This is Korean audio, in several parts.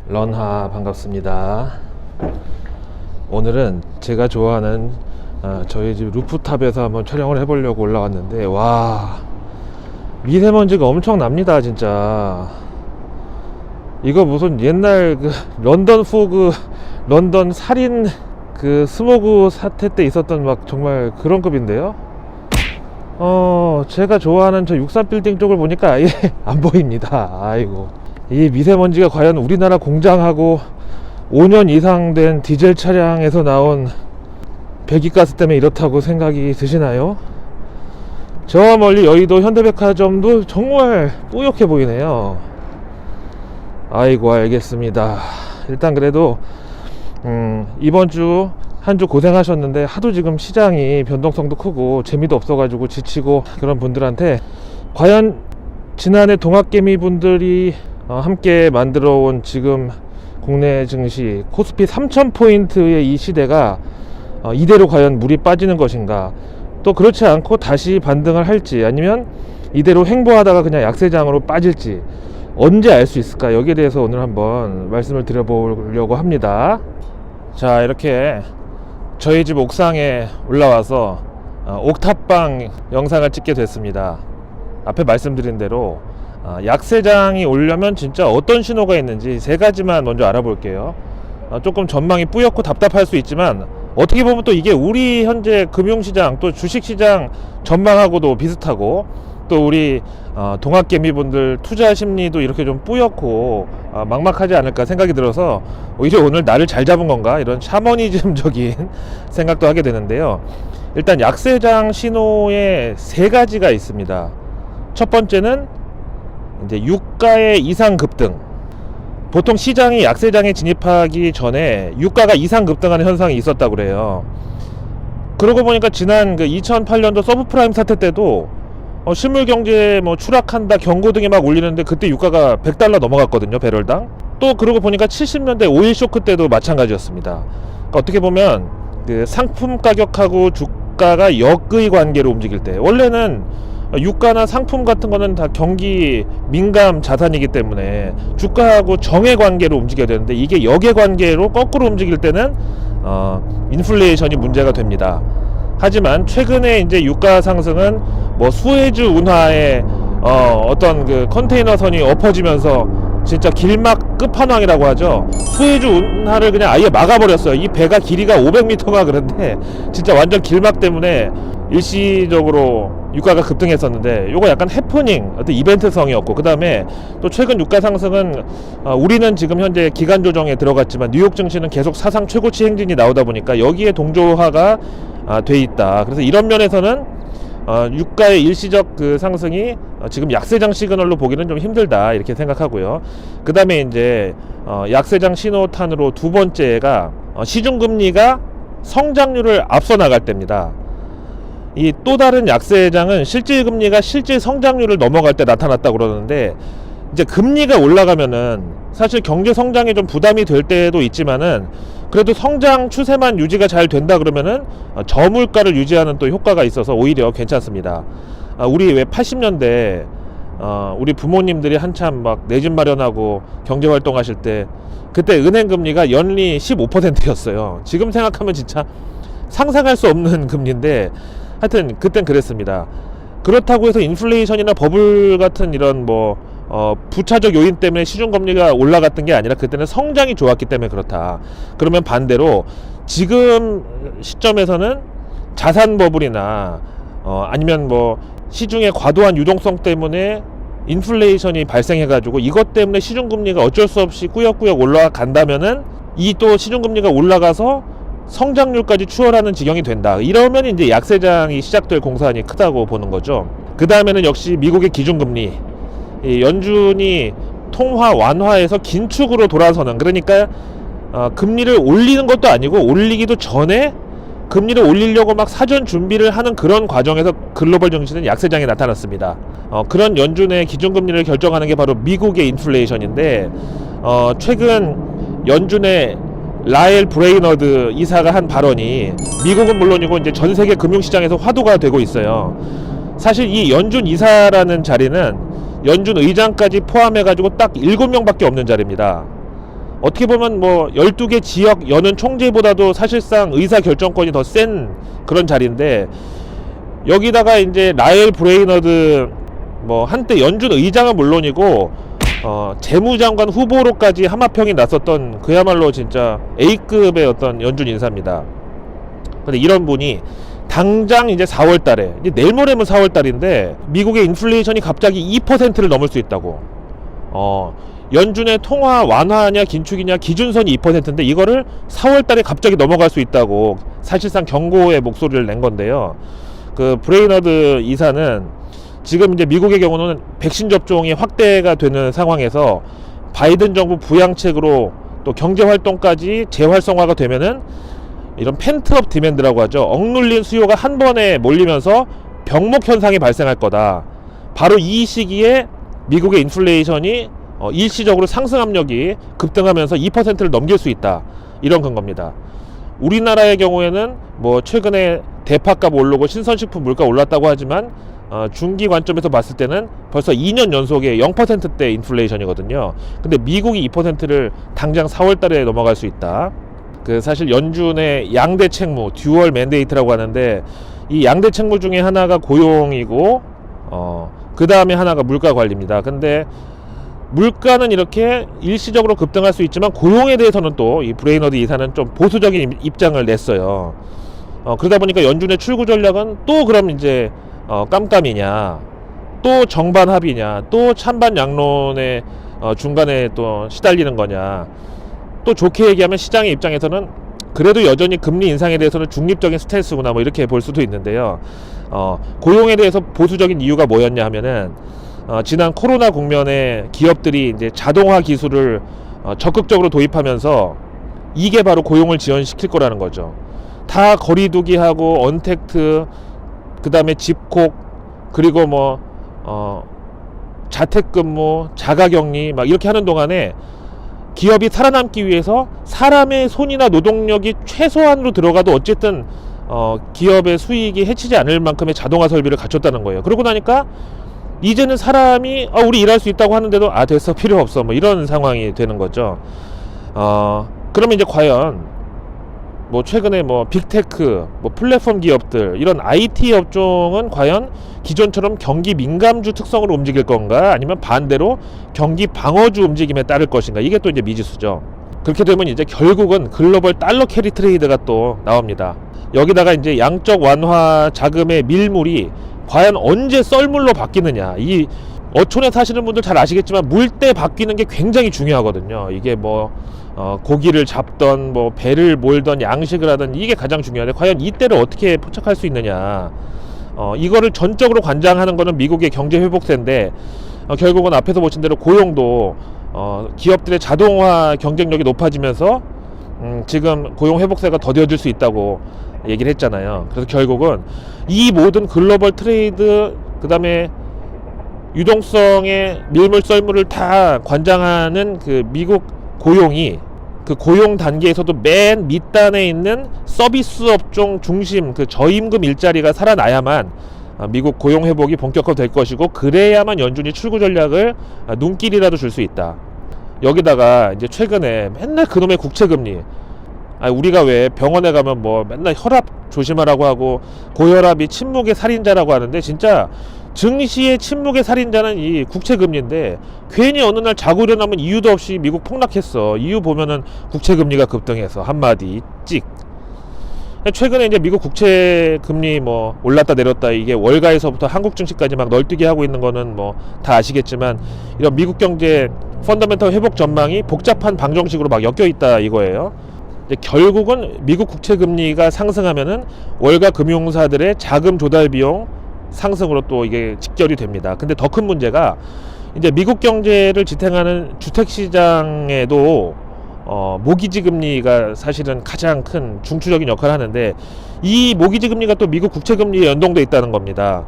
런하 반갑습니다. 오늘은 제가 좋아하는 저희 집 루프탑에서 한번 촬영을 해보려고 올라왔는데, 와, 미세먼지가 엄청 납니다 진짜. 이거 무슨 옛날 그 런던 포그, 런던 살인 그 스모그 사태 때 있었던 막 정말 그런 급인데요. 제가 좋아하는 저 63빌딩 쪽을 보니까 아예 안 보입니다. 아이고, 이 미세먼지가 과연 우리나라 공장하고 5년 이상 된 디젤 차량에서 나온 배기가스 때문에 이렇다고 생각이 드시나요? 저 멀리 여의도 현대백화점도 정말 뿌옇게 보이네요. 아이고, 알겠습니다. 일단 그래도 이번 주 한 주 고생하셨는데, 하도 지금 시장이 변동성도 크고 재미도 없어가지고 지치고 그런 분들한테 과연 지난해 동학개미 분들이 함께 만들어 온 지금 국내 증시 코스피 3000포인트의 이 시대가 이대로 과연 물이 빠지는 것인가, 또 그렇지 않고 다시 반등을 할지, 아니면 이대로 횡보하다가 그냥 약세장으로 빠질지 언제 알 수 있을까, 여기에 대해서 오늘 한번 말씀을 드려보려고 합니다. 자, 이렇게 저희 집 옥상에 올라와서 옥탑방 영상을 찍게 됐습니다. 앞에 말씀드린 대로 약세장이 오려면 진짜 어떤 신호가 있는지 세 가지만 먼저 알아볼게요. 조금 전망이 뿌옇고 답답할 수 있지만, 어떻게 보면 또 이게 우리 현재 금융시장 또 주식시장 전망하고도 비슷하고, 또 우리 동학개미분들 투자 심리도 이렇게 좀 뿌옇고 막막하지 않을까 생각이 들어서 오히려 오늘 나를 잘 잡은 건가, 이런 샤머니즘적인 생각도 하게 되는데요. 일단 약세장 신호에 세 가지가 있습니다. 첫 번째는 이제 유가의 이상 급등. 보통 시장이 약세장에 진입하기 전에 유가가 이상 급등하는 현상이 있었다고 그래요. 그러고 보니까 지난 그 2008년도 서브프라임 사태 때도 실물 경제 뭐 추락한다 경고등이 막 울리는데, 그때 유가가 $100 넘어갔거든요, 배럴당. 또 그러고 보니까 70년대 오일 쇼크 때도 마찬가지였습니다. 그러니까 어떻게 보면 그 상품 가격하고 주가가 역의 관계로 움직일 때, 원래는 유가나 상품 같은 거는 다 경기 민감 자산이기 때문에 주가하고 정의 관계로 움직여야 되는데, 이게 역의 관계로 거꾸로 움직일 때는 인플레이션이 문제가 됩니다. 하지만 최근에 이제 유가 상승은 뭐 수에즈 운하의 어떤 그 컨테이너선이 엎어지면서 진짜 길막 끝판왕이라고 하죠. 수에즈 운하를 그냥 아예 막아버렸어요. 이 배가 길이가 500m가 그런데 진짜 완전 길막 때문에 일시적으로 유가가 급등했었는데, 요거 약간 해프닝, 어떤 이벤트성이었고, 그 다음에 또 최근 유가 상승은 우리는 지금 현재 기간 조정에 들어갔지만 뉴욕 증시는 계속 사상 최고치 행진이 나오다 보니까 여기에 동조화가 돼 있다. 그래서 이런 면에서는 유가의 일시적 그 상승이 지금 약세장 시그널로 보기는 좀 힘들다, 이렇게 생각하고요. 그 다음에 이제 약세장 신호탄으로 두 번째가 시중금리가 성장률을 앞서 나갈 때입니다. 이 또 다른 약세장은 실질금리가 실질 성장률을 넘어갈 때 나타났다고 그러는데, 이제 금리가 올라가면은 사실 경제 성장에 좀 부담이 될 때도 있지만은, 그래도 성장 추세만 유지가 잘 된다 그러면은 저물가를 유지하는 또 효과가 있어서 오히려 괜찮습니다. 우리 왜 80년대 우리 부모님들이 한참 막 내 집 마련하고 경제활동 하실 때, 그때 은행 금리가 연리 15%였어요. 지금 생각하면 진짜 상상할 수 없는 금리인데, 하여튼 그땐 그랬습니다. 그렇다고 해서 인플레이션이나 버블 같은 이런 뭐 부차적 요인 때문에 시중금리가 올라갔던 게 아니라, 그때는 성장이 좋았기 때문에 그렇다. 그러면 반대로 지금 시점에서는 자산 버블이나 아니면 뭐 시중의 과도한 유동성 때문에 인플레이션이 발생해가지고 이것 때문에 시중금리가 어쩔 수 없이 꾸역꾸역 올라간다면은, 이 또 시중금리가 올라가서 성장률까지 추월하는 지경이 된다. 이러면 이제 약세장이 시작될 공산이 크다고 보는 거죠. 그 다음에는 역시 미국의 기준금리, 이 연준이 통화 완화에서 긴축으로 돌아서는, 그러니까 금리를 올리는 것도 아니고 올리기도 전에 금리를 올리려고 막 사전 준비를 하는 그런 과정에서 글로벌 증시는 약세장이 나타났습니다. 그런 연준의 기준금리를 결정하는 게 바로 미국의 인플레이션인데, 최근 연준의 라엘 브레이너드 이사가 한 발언이 미국은 물론이고 이제 전 세계 금융시장에서 화두가 되고 있어요. 사실 이 연준 이사라는 자리는 연준 의장까지 포함해가지고 딱 7명밖에 없는 자리입니다. 어떻게 보면 뭐 12개 지역 여는 총재보다도 사실상 의사결정권이 더 센 그런 자리인데, 여기다가 이제 라엘 브레이너드 뭐 한때 연준 의장은 물론이고 재무장관 후보로까지 하마평이 났었던 그야말로 진짜 A급의 어떤 연준 인사입니다. 근데 이런 분이 당장 이제 4월 달에, 이제 내일 모레면 4월 달인데 미국의 인플레이션이 갑자기 2%를 넘을 수 있다고. 연준의 통화 완화냐 긴축이냐 기준선이 2%인데 이거를 4월 달에 갑자기 넘어갈 수 있다고 사실상 경고의 목소리를 낸 건데요. 그 브레이너드 이사는 지금 이제 미국의 경우는 백신 접종이 확대가 되는 상황에서 바이든 정부 부양책으로 또 경제 활동까지 재활성화가 되면은 이런 펜트업 디맨드라고 하죠. 억눌린 수요가 한 번에 몰리면서 병목 현상이 발생할 거다. 바로 이 시기에 미국의 인플레이션이 일시적으로 상승 압력이 급등하면서 2%를 넘길 수 있다. 이런 근거입니다. 우리나라의 경우에는 뭐 최근에 대파값 오르고 신선식품 물가 올랐다고 하지만 중기 관점에서 봤을 때는 벌써 2년 연속의 0%대 인플레이션이거든요. 근데 미국이 2%를 당장 4월 달에 넘어갈 수 있다. 그 사실 연준의 양대 책무, 듀얼 맨데이트라고 하는데, 이 양대 책무 중에 하나가 고용이고 그 다음에 하나가 물가 관리입니다. 근데 물가는 이렇게 일시적으로 급등할 수 있지만 고용에 대해서는 또 이 브레이너드 이사는 좀 보수적인 입장을 냈어요. 그러다 보니까 연준의 출구 전략은 또 그럼 이제 깜깜이냐, 또 정반 합의냐, 또 찬반 양론의 중간에 또 시달리는 거냐. 또 좋게 얘기하면 시장의 입장에서는 그래도 여전히 금리 인상에 대해서는 중립적인 스탠스구나, 뭐 이렇게 볼 수도 있는데요. 고용에 대해서 보수적인 이유가 뭐였냐 하면은 지난 코로나 국면에 기업들이 이제 자동화 기술을 적극적으로 도입하면서 이게 바로 고용을 지연시킬 거라는 거죠. 다 거리두기하고 언택트, 그 다음에 집콕, 그리고 뭐 자택근무, 자가격리 막 이렇게 하는 동안에 기업이 살아남기 위해서 사람의 손이나 노동력이 최소한으로 들어가도 어쨌든 기업의 수익이 해치지 않을 만큼의 자동화 설비를 갖췄다는 거예요. 그러고 나니까 이제는 사람이 우리 일할 수 있다고 하는데도 됐어, 필요 없어, 뭐 이런 상황이 되는 거죠. 그러면 이제 과연 뭐 최근에 뭐 빅테크, 뭐 플랫폼 기업들, 이런 IT 업종은 과연 기존처럼 경기 민감주 특성으로 움직일 건가, 아니면 반대로 경기 방어주 움직임에 따를 것인가, 이게 또 이제 미지수죠. 그렇게 되면 이제 결국은 글로벌 달러 캐리 트레이드가 또 나옵니다. 여기다가 이제 양적 완화 자금의 밀물이 과연 언제 썰물로 바뀌느냐. 이 어촌에 사시는 분들 잘 아시겠지만 물때 바뀌는 게 굉장히 중요하거든요. 이게 뭐 고기를 잡던 뭐 배를 몰던 양식을 하던, 이게 가장 중요한데 과연 이때를 어떻게 포착할 수 있느냐. 이거를 전적으로 관장하는 거는 미국의 경제 회복세인데 결국은 앞에서 보신 대로 고용도 기업들의 자동화 경쟁력이 높아지면서 지금 고용 회복세가 더뎌질 수 있다고 얘기를 했잖아요. 그래서 결국은 이 모든 글로벌 트레이드, 그 다음에 유동성의 밀물 썰물을 다 관장하는 그 미국 고용이, 그 고용 단계에서도 맨 밑단에 있는 서비스 업종 중심 그 저임금 일자리가 살아나야만 미국 고용 회복이 본격화될 것이고, 그래야만 연준이 출구 전략을 눈길이라도 줄 수 있다. 여기다가 이제 최근에 맨날 그놈의 국채금리, 우리가 왜 병원에 가면 뭐 맨날 혈압 조심하라고 하고 고혈압이 침묵의 살인자라고 하는데, 진짜 증시의 침묵의 살인자는 이 국채금리인데, 괜히 어느 날 자고 일어나면 이유도 없이 미국 폭락했어. 이유 보면은 국채금리가 급등해서 한마디 찍. 최근에 이제 미국 국채금리 뭐 올랐다 내렸다, 이게 월가에서부터 한국 증시까지 막 널뛰게 하고 있는 거는 뭐 다 아시겠지만, 이런 미국 경제 펀더멘털 회복 전망이 복잡한 방정식으로 막 엮여 있다 이거예요. 결국은 미국 국채금리가 상승하면은 월가 금융사들의 자금 조달 비용 상승으로 또 이게 직결이 됩니다. 근데 더 큰 문제가 이제 미국 경제를 지탱하는 주택시장에도 모기지 금리가 사실은 가장 큰 중추적인 역할을 하는데, 이 모기지 금리가 또 미국 국채금리에 연동돼 있다는 겁니다.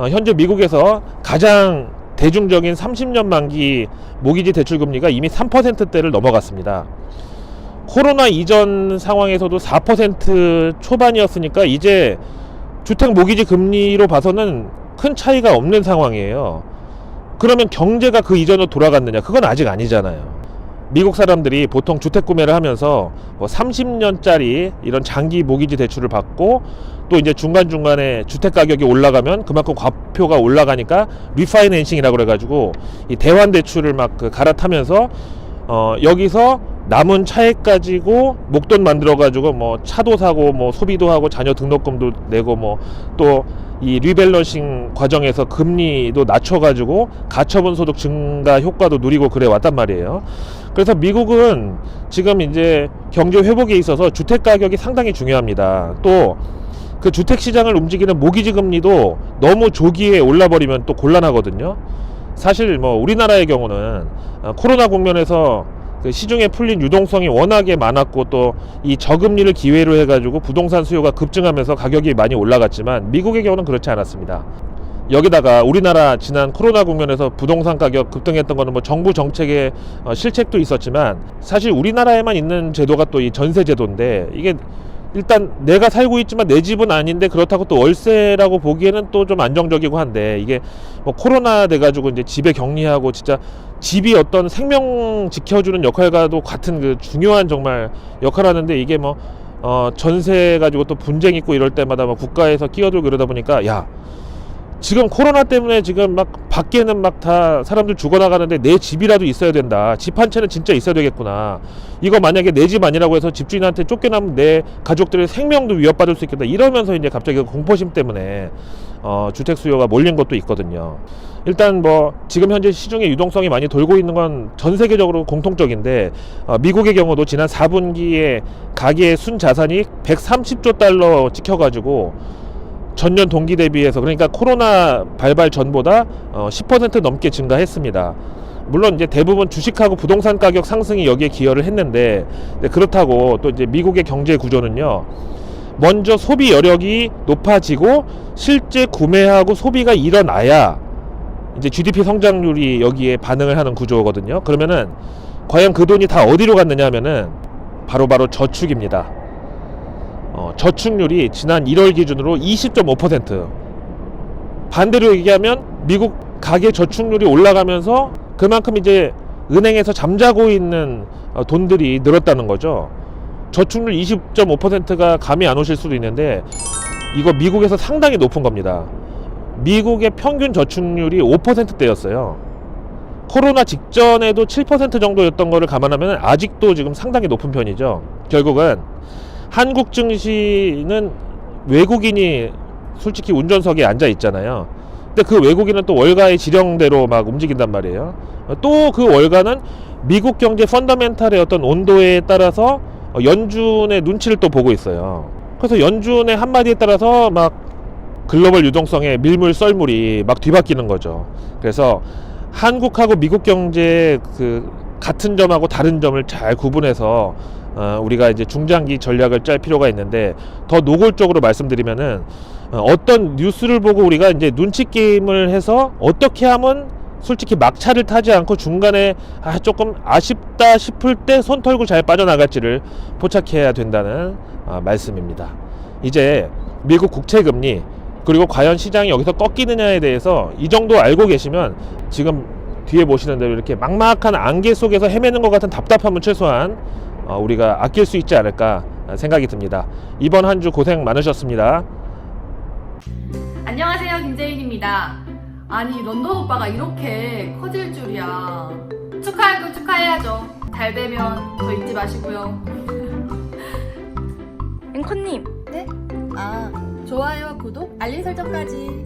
현재 미국에서 가장 대중적인 30년 만기 모기지 대출 금리가 이미 3%대를 넘어갔습니다. 코로나 이전 상황에서도 4% 초반이었으니까 이제 주택 모기지 금리로 봐서는 큰 차이가 없는 상황이에요. 그러면 경제가 그 이전으로 돌아갔느냐? 그건 아직 아니잖아요. 미국 사람들이 보통 주택 구매를 하면서 뭐 30년짜리 이런 장기 모기지 대출을 받고 또 이제 중간중간에 주택 가격이 올라가면 그만큼 과표가 올라가니까 리파이낸싱이라고 그래가지고 이 대환 대출을 막 갈아타면서 여기서 남은 차액 가지고 목돈 만들어 가지고 뭐 차도 사고 뭐 소비도 하고 자녀 등록금도 내고 뭐 또 이 리밸런싱 과정에서 금리도 낮춰 가지고 가처분 소득 증가 효과도 누리고 그래 왔단 말이에요. 그래서 미국은 지금 이제 경제 회복에 있어서 주택 가격이 상당히 중요합니다. 또 그 주택 시장을 움직이는 모기지 금리도 너무 조기에 올라버리면 또 곤란하거든요. 사실 뭐 우리나라의 경우는 코로나 국면에서 그 시중에 풀린 유동성이 워낙에 많았고 또 이 저금리를 기회로 해가지고 부동산 수요가 급증하면서 가격이 많이 올라갔지만 미국의 경우는 그렇지 않았습니다. 여기다가 우리나라 지난 코로나 국면에서 부동산 가격 급등했던 거는 뭐 정부 정책의 실책도 있었지만 사실 우리나라에만 있는 제도가 또 이 전세 제도인데 이게 일단 내가 살고 있지만 내 집은 아닌데 그렇다고 또 월세라고 보기에는 또 좀 안정적이고 한데 이게 뭐 코로나 돼가지고 이제 집에 격리하고 진짜 집이 어떤 생명 지켜주는 역할과도 같은 그 중요한 정말 역할을 하는데 이게 뭐 전세 가지고 또 분쟁 있고 이럴 때마다 막 국가에서 끼어들고 이러다 보니까 야 지금 코로나 때문에 지금 막 밖에는 막 다 사람들 죽어나가는데 내 집이라도 있어야 된다. 집 한 채는 진짜 있어야 되겠구나. 이거 만약에 내 집 아니라고 해서 집주인한테 쫓겨나면 내 가족들의 생명도 위협받을 수 있겠다. 이러면서 이제 갑자기 공포심 때문에 주택 수요가 몰린 것도 있거든요. 일단 뭐 지금 현재 시중에 유동성이 많이 돌고 있는 건 전 세계적으로 공통적인데 미국의 경우도 지난 4분기에 가계의 순자산이 130조 달러 찍혀가지고 전년 동기 대비해서 그러니까 코로나 발발 전보다 10% 넘게 증가했습니다. 물론 이제 대부분 주식하고 부동산 가격 상승이 여기에 기여를 했는데 그렇다고 또 이제 미국의 경제 구조는요. 먼저 소비 여력이 높아지고 실제 구매하고 소비가 일어나야 이제 GDP 성장률이 여기에 반응을 하는 구조거든요. 그러면은 과연 그 돈이 다 어디로 갔느냐 하면은 바로 저축입니다. 저축률이 지난 1월 기준으로 20.5%. 반대로 얘기하면 미국 가계 저축률이 올라가면서 그만큼 이제 은행에서 잠자고 있는 돈들이 늘었다는 거죠. 저축률 20.5%가 감이 안 오실 수도 있는데 이거 미국에서 상당히 높은 겁니다. 미국의 평균 저축률이 5%대였어요. 코로나 직전에도 7% 정도였던 거를 감안하면 아직도 지금 상당히 높은 편이죠. 결국은 한국 증시는 외국인이 솔직히 운전석에 앉아 있잖아요. 근데 그 외국인은 또 월가의 지령대로 막 움직인단 말이에요. 또 그 월가는 미국 경제 펀더멘탈의 어떤 온도에 따라서 연준의 눈치를 또 보고 있어요. 그래서 연준의 한마디에 따라서 막 글로벌 유동성의 밀물 썰물이 막 뒤바뀌는 거죠. 그래서 한국하고 미국 경제의 그 같은 점하고 다른 점을 잘 구분해서 우리가 이제 중장기 전략을 짤 필요가 있는데 더 노골적으로 말씀드리면은 어떤 뉴스를 보고 우리가 이제 눈치 게임을 해서 어떻게 하면 솔직히 막차를 타지 않고 중간에 조금 아쉽다 싶을 때 손 털고 잘 빠져나갈지를 포착해야 된다는 말씀입니다. 이제 미국 국채 금리 그리고 과연 시장이 여기서 꺾이느냐에 대해서 이 정도 알고 계시면 지금 뒤에 보시는 대로 이렇게 막막한 안개 속에서 헤매는 것 같은 답답함은 최소한 우리가 아낄 수 있지 않을까 생각이 듭니다. 이번 한 주 고생 많으셨습니다. 안녕하세요, 김재인입니다. 아니, 런던 오빠가 이렇게 커질 줄이야. 축하할 건 축하해야죠. 잘 되면 저 잊지 마시고요. 앵커님, 네? 좋아요, 구독, 알림 설정까지.